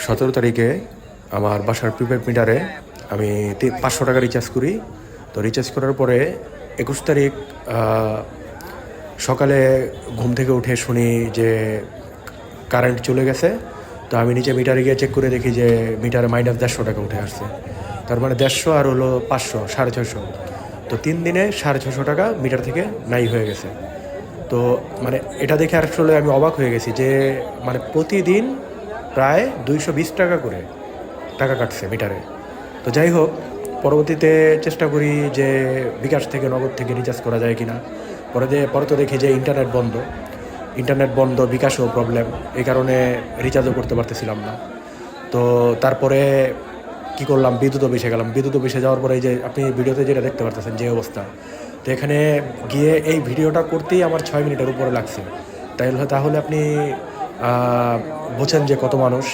17 তারিখে আমার বাসার প্রিপেড মিটারে আমি 500 টাকা রিচার্জ করি। তো রিচার্জ করার পরে 21 তারিখ সকালে ঘুম থেকে উঠে শুনি যে কারেন্ট চলে গেছে। তো আমি নিচে মিটারে গিয়ে চেক করে দেখি যে মিটারে -150 টাকা উঠে আসছে। তার মানে 150 আর হলো 500, 650। তো 3 দিনে 650 টাকা মিটার থেকে নাই হয়ে গেছে। তো মানে এটা দেখে আসলে আমি অবাক হয়ে গেছি যে মানে প্রতিদিন প্রায় 220 টাকা করে টাকা কাটছে মিটারে। তো যাই হোক, পরবর্তীতে চেষ্টা করি যে বিকাশ থেকে নগদ থেকে রিচার্জ করা যায় কিনা। পরে তো দেখি যে ইন্টারনেট বন্ধ, বিকাশও প্রবলেম, এই কারণে রিচার্জও করতে পারতেছিলাম না। তো তারপরে কি করলাম, বিদ্যুৎ অফিসে গেলাম। বিদ্যুৎ অফিসে যাওয়ার পরে যে আপনি ভিডিওতে যেটা দেখতে পারতেছেন যে অবস্থা, তো এখানে গিয়ে এই ভিডিওটা করতেই আমার 6 মিনিটের উপরে লাগছে। তাহলে আপনি বোঝেন যে কত মানুষ।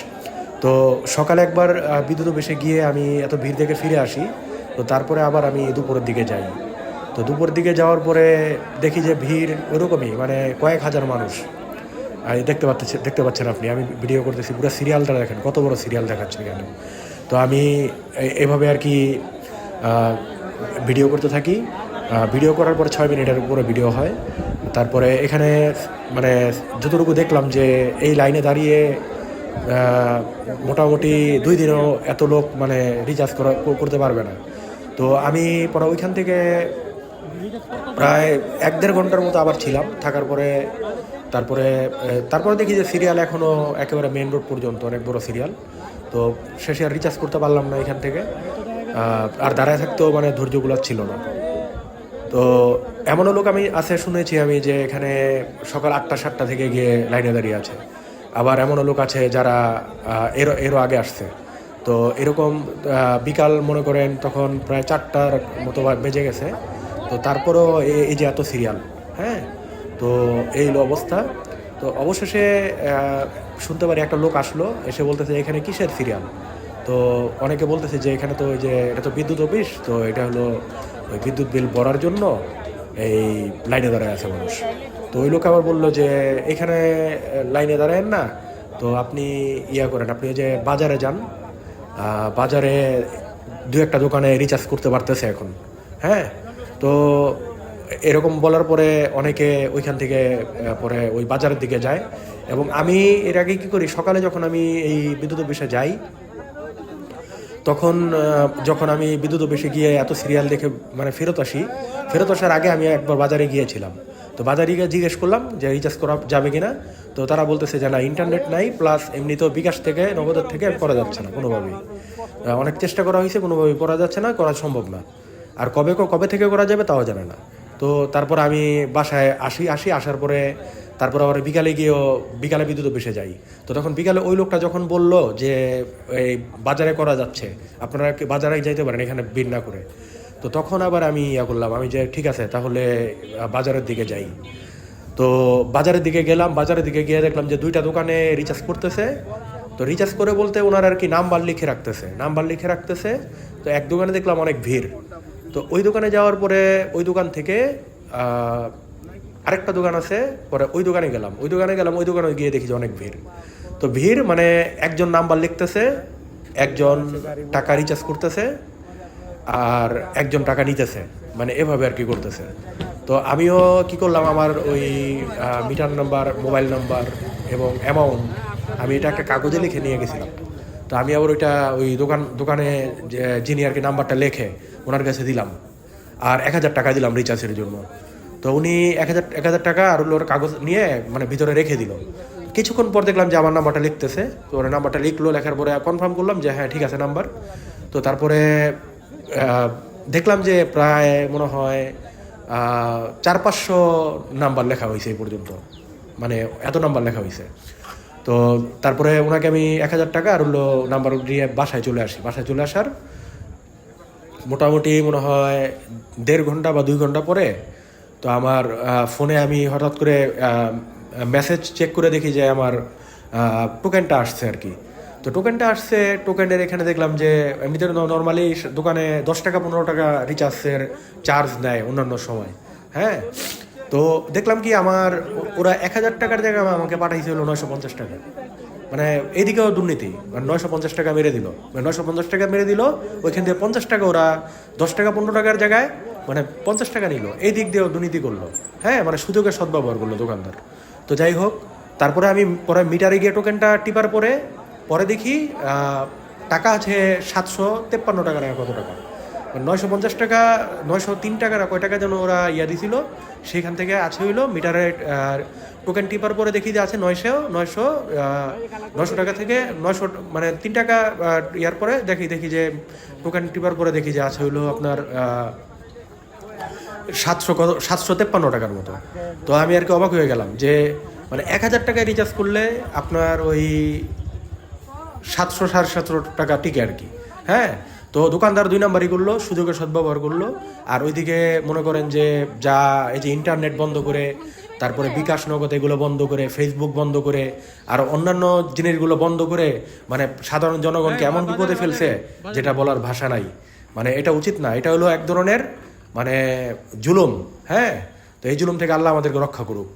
তো সকালে একবার বিদ্যুৎ অফিসে গিয়ে আমি এত ভিড় দেখে ফিরে আসি। তো তারপরে আবার আমি দুপুরের দিকে যাই। তো দুপুরের দিকে যাওয়ার পরে দেখি যে ভিড় ওরকমই, মানে কয়েক হাজার মানুষ। আর দেখতে পাচ্ছেন আপনি, আমি ভিডিও করতেছি, পুরো সিরিয়ালটা দেখেন, কত বড় সিরিয়াল দেখাচ্ছে এখানে। তো আমি এভাবে আর কি ভিডিও করতে থাকি। ভিডিও করার পরে 6 মিনিটের উপরে ভিডিও হয়। তারপরে এখানে মানে যতটুকু দেখলাম যে এই লাইনে দাঁড়িয়ে মোটামুটি 2 দিনও এত লোক মানে রিচার্জ করতে পারবে না। তো আমি পরে ওইখান থেকে প্রায় 1-1.5 ঘন্টার মতো আবার ছিলাম। থাকার পরে তারপরে দেখি যে সিরিয়াল এখনও একেবারে মেন রোড পর্যন্ত, অনেক বড় সিরিয়াল। তো শেষে আর রিচার্জ করতে পারলাম না এখান থেকে। আর দাঁড়ায় থাকতেও মানে ধৈর্যগুলো ছিল না। তো এমনও লোক শুনেছি আমি যে এখানে সকাল 8টা-7টা থেকে গিয়ে লাইনে দাঁড়িয়ে আছে। আবার এমনও লোক আছে যারা এরও আগে আসছে। তো এরকম বিকাল মনে করেন তখন প্রায় 4টার মতো বেজে গেছে। তো তারপরও এই যে এত সিরিয়াল, হ্যাঁ। তো এই হলো অবস্থা। তো অবশেষে শুনতে পারি একটা লোক আসলো, এসে বলতেছে এখানে কিসের সিরিয়াল। তো অনেকে বলতেছে যে এখানে তো এটা তো বিদ্যুৎ অফিস, তো এটা হলো ওই বিদ্যুৎ বিল ভরার জন্য এই লাইনে দাঁড়ায় আছে মানুষ। তো ওই লোক আবার বললো যে এখানে লাইনে দাঁড়ায়েন না, তো আপনি করেন, আপনি ওই যে বাজারে যান, বাজারে 2-1টা দোকানে রিচার্জ করতে পারতেছে এখন, হ্যাঁ। তো এরকম বলার পরে অনেকে ওইখান থেকে পরে ওই বাজারের দিকে যায়। এবং আমি এর আগে কী করি, সকালে যখন আমি এই বিদ্যুৎ অফিসে যাই, তখন যখন আমি বিদ্যুৎ অফিসে গিয়ে এত সিরিয়াল দেখে মানে ফেরত আসার আগে আমি একবার বাজারে গিয়েছিলাম। তো বাজারে গিয়ে জিজ্ঞেস করলাম যে রিচার্জ করা যাবে কিনা। তো তারা বলতেছে যে না, ইন্টারনেট নাই, প্লাস এমনিতেও বিকাশ থেকে নগদের থেকে করা যাচ্ছে না কোনোভাবেই। অনেক চেষ্টা করা হয়েছে, কোনোভাবেই করা যাচ্ছে না, করা সম্ভব না। আর কবে থেকে করা যাবে তাও জানে না। তো তারপর আমি বাসায় আসার পরে তারপর আবার বিকালে বিদ্যুৎ অফিসে যাই। তো তখন বিকালে ওই লোকটা যখন বলল যে এই বাজারে করা যাচ্ছে, আপনারা কি বাজারে যাইতে পারেন এখানে ভিড় না করে। তো তখন আবার আমি করলাম, আমি যে ঠিক আছে তাহলে বাজারের দিকে যাই। তো বাজারের দিকে গেলাম, বাজারের দিকে গিয়ে দেখলাম যে 2টা দোকানে রিচার্জ করতেছে। তো রিচার্জ করে বলতে ওনারা আর কি নাম্বার লিখে রাখতেছে। তো এক দোকানে দেখলাম অনেক ভিড়। তো ওই দোকানে যাওয়ার পরে ওই দোকান থেকে আরেকটা দোকান আছে, পরে ওই দোকানে গেলাম, ওই দোকানে গিয়ে দেখি যে অনেক ভিড়। তো ভিড় মানে একজন নাম্বার লিখতেছে, একজন টাকা রিচার্জ করতেছে, আর একজন টাকা নিতেছে, মানে এভাবে আর কি করতেছে। তো আমিও কি করলাম, আমার ওই মিটার নাম্বার, মোবাইল নাম্বার এবং অ্যামাউন্ট আমি এটা একটা কাগজে লিখে নিয়ে গেছিলাম। তো আমি আবার ওই দোকানে যিনি আর কি নাম্বারটা লেখে ওনার কাছে দিলাম, আর 1000 টাকা দিলাম রিচার্জের জন্য। তো উনি 1000 টাকা আর ওর কাগজ নিয়ে মানে ভিতরে রেখে দিল। কিছুক্ষণ পর দেখলাম যে আমার নাম্বারটা লিখতেছে। তো ওর নাম্বারটা লিখলো, লেখার পরে কনফার্ম করলাম যে হ্যাঁ ঠিক আছে নাম্বার। তো তারপরে দেখলাম যে প্রায় মনে হয় 400-500 নাম্বার লেখা হয়েছে এই পর্যন্ত, মানে এত নাম্বার লেখা হয়েছে। তো তারপরে ওনাকে আমি 1000 টাকা আর হলো নাম্বার দিয়ে বাসায় চলে আসার মোটামুটি মনে হয় 1.5 ঘন্টা বা 2 ঘন্টা পরে তো আমার ফোনে আমি হঠাৎ করে মেসেজ চেক করে দেখি যে আমার টোকেনটা আসছে আর কি। তো টোকেনের এখানে দেখলাম যে এমনিতে নর্মালি দোকানে 10 টাকা 15 টাকা রিচার্জের চার্জ নেয় অন্যান্য সময়, হ্যাঁ। তো দেখলাম কি ওরা 1000 টাকার জায়গায় আমাকে পাঠাইছিল 950 টাকা। মানে এইদিকেও দুর্নীতি, মানে 950 টাকা মেরে দিল, মানে 950 টাকা মেরে দিল, ওইখান থেকে 50 টাকা ওরা 10 টাকা 15 টাকার জায়গায় মানে 50 টাকা নিল, এই দিক দিয়েও দুর্নীতি করলো। হ্যাঁ, মানে সুযোগের সদ্ব্যবহার করলো দোকানদার। তো যাই হোক, তারপরে আমি পরে মিটারে গিয়ে টোকেনটা টিপার পরে দেখি টাকা আছে 753 টাকা না কত টাকা, 950 টাকা 903 টাকা না কয় টাকা যেন ওরা দিছিল, সেখান থেকে আছে হইলো মিটারে টোকেন টিপার পরে দেখি যে আছে 900 টাকা থেকে 900 মানে 3 টাকা ইয়ার পরে দেখি যে টোকেন টিপার পরে দেখি যে আছে হইলো আপনার 753 টাকার মতো। তো আমি আর কি অবাক হয়ে গেলাম যে মানে 1000 টাকায় রিচার্জ করলে আপনার ওই 700-750 টাকা টিকে আর কি। হ্যাঁ, তো দোকানদার 2 নাম্বারই করলো, সুযোগের সদ্ব্যবহার করলো। আর ওইদিকে মনে করেন যে যা এই যে ইন্টারনেট বন্ধ করে, তারপরে বিকাশ নগদ এগুলো বন্ধ করে, ফেসবুক বন্ধ করে, আর অন্যান্য জিনিসগুলো বন্ধ করে মানে সাধারণ জনগণকে এমন বিপদে ফেলছে যেটা বলার ভাষা নাই। মানে এটা উচিত না, এটা হলো এক ধরনের মানে জুলুম। হ্যাঁ, তো এই জুলুম থেকে আল্লাহ আমাদেরকে রক্ষা করুক।